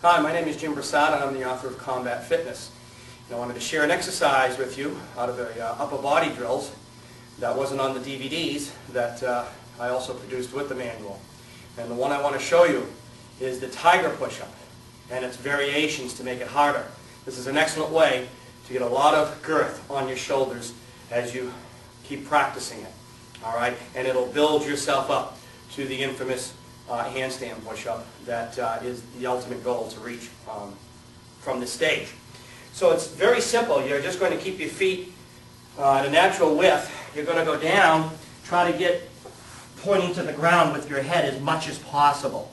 Hi, my name is Jim Brassard and I'm the author of Combat Fitness. And I wanted to share an exercise with you out of the upper body drills that wasn't on the DVDs that I also produced with the manual. And the one I want to show you is the tiger push-up and its variations to make it harder. This is an excellent way to get a lot of girth on your shoulders as you keep practicing it. All right? And it'll build yourself up to the infamous handstand push-up that is the ultimate goal to reach from this stage. So it's very simple. You're just going to keep your feet at a natural width. You're going to go down, try to get pointing to the ground with your head as much as possible.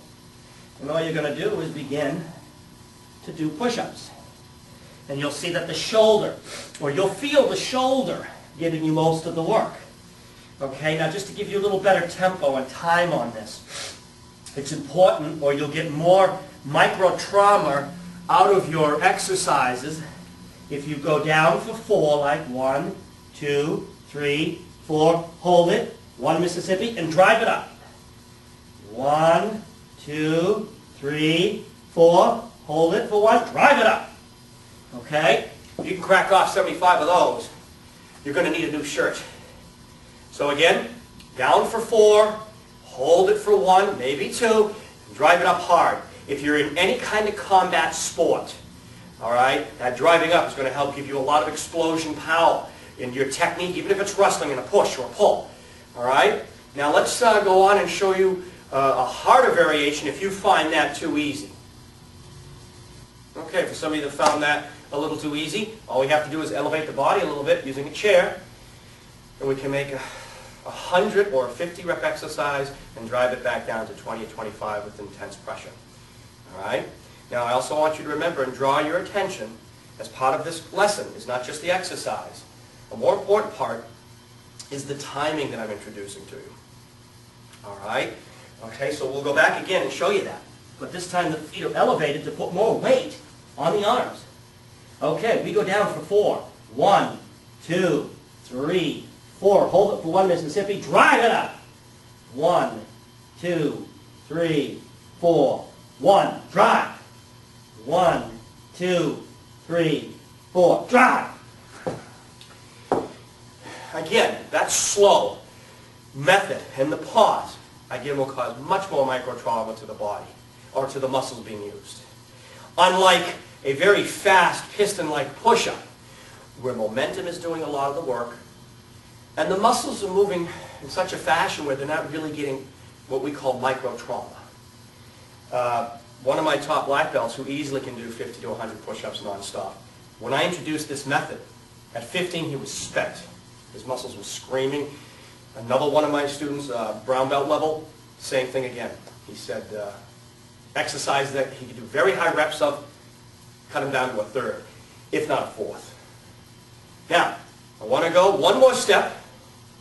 And all you're going to do is begin to do push-ups. And you'll see that the shoulder, or you'll feel the shoulder giving you most of the work. Okay, now just to give you a little better tempo and time on this, it's important, or you'll get more micro-trauma out of your exercises if you go down for 4, like 1, 2, 3, 4, hold it, 1 Mississippi, and drive it up. 1, 2, 3, 4, hold it for 1, drive it up. Okay? You can crack off 75 of those. You're going to need a new shirt. So again, down for 4, hold it for 1, maybe 2, and drive it up hard. If you're in any kind of combat sport, all right, that driving up is going to help give you a lot of explosion power in your technique, even if it's wrestling in a push or a pull. All right? Now let's go on and show you a harder variation if you find that too easy. Okay, for some of you that found that a little too easy, all we have to do is elevate the body a little bit using a chair, and we can make a 100 or 50 rep exercise and drive it back down to 20 or 25 with intense pressure. All right? Now I also want you to remember and draw your attention as part of this lesson is not just the exercise. The more important part is the timing that I'm introducing to you. All right? Okay, so we'll go back again and show you that. But this time the feet are elevated to put more weight on the arms. Okay, we go down for 4. 1, 2, 3, 4. Hold it for 1 Mississippi. Drive it up. 1, 2, 3, 4. 1. Drive. 1, 2, 3, 4. Drive. Again, that slow method and the pause, again, will cause much more micro-trauma to the body or to the muscles being used. Unlike a very fast piston-like push-up, where momentum is doing a lot of the work, and the muscles are moving in such a fashion where they're not really getting what we call micro-trauma. One of my top black belts who easily can do 50 to 100 push-ups non-stop, when I introduced this method, at 15 he was spent. His muscles were screaming. Another one of my students, brown belt level, same thing again. He said exercise that he could do very high reps of, cut him down to a 3rd, if not a 4th. Now, I want to go one more step,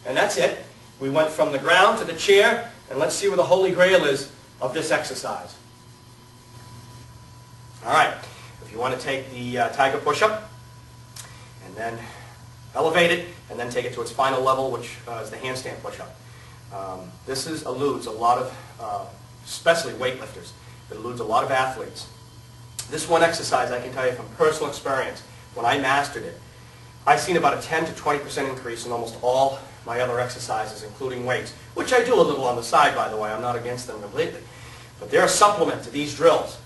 and that's it. We went from the ground to the chair, and let's see where the holy grail is of this exercise. All right, if you want to take the tiger push-up, and then elevate it, and then take it to its final level, which is the handstand push-up. This eludes a lot of, especially weightlifters, it eludes a lot of athletes. This one exercise, I can tell you from personal experience, when I mastered it, I've seen about a 10 to 20% increase in almost all my other exercises, including weights, which I do a little on the side, by the way. I'm not against them completely. But they're a supplement to these drills.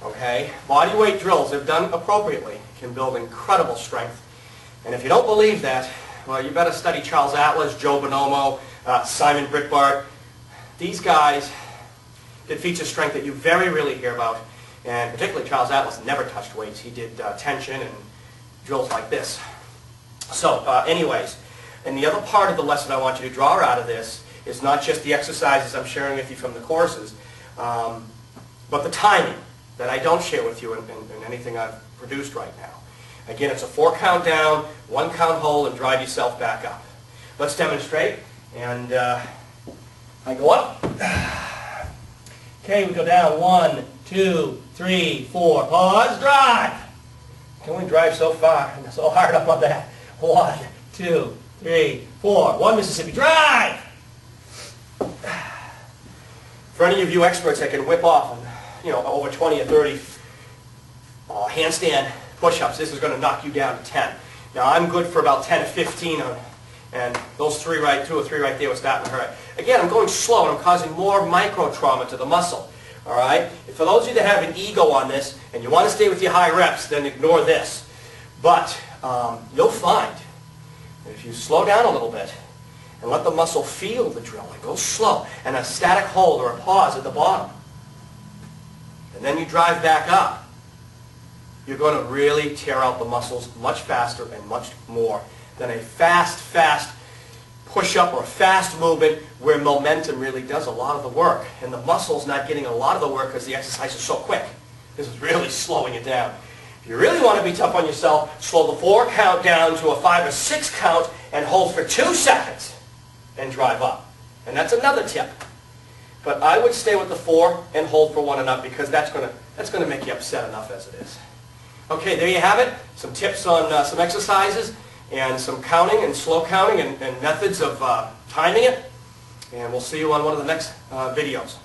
Okay? Body weight drills, if done appropriately, can build incredible strength. And if you don't believe that, well, you better study Charles Atlas, Joe Bonomo, Simon Brickbart. These guys did feats of strength that you very rarely hear about. And particularly Charles Atlas never touched weights. He did tension and drills like this. So anyways, and the other part of the lesson I want you to draw out of this is not just the exercises I'm sharing with you from the courses, but the timing that I don't share with you in anything I've produced right now. Again, it's a 4 count down, 1 count hold, and drive yourself back up. Let's demonstrate. And I go up. Okay, we go down. 1, 2, 3, 4. Pause, drive. Can we drive so far and so hard up on that? 1, 2, 3, 4. 1 Mississippi, drive. For any of you experts that can whip off, over 20 or 30 handstand push-ups. This is going to knock you down to 10. Now I'm good for about 10 to 15 and those 2 or 3 right there was starting to hurt. Again, I'm going slow and I'm causing more micro trauma to the muscle. All right? For those of you that have an ego on this and you want to stay with your high reps, then ignore this. But you'll find that if you slow down a little bit and let the muscle feel the drill and go slow and a static hold or a pause at the bottom, and then you drive back up, you're going to really tear out the muscles much faster and much more than a fast push-up or a fast movement where momentum really does a lot of the work. And the muscle's not getting a lot of the work because the exercise is so quick. This is really slowing it down. If you really want to be tough on yourself, slow the 4 count down to a 5 or 6 count and hold for 2 seconds and drive up. And that's another tip. But I would stay with the 4 and hold for 1 and up because that's going to make you upset enough as it is. Okay, there you have it. Some tips on some exercises and some counting and slow counting and methods of timing it. And we'll see you on one of the next videos.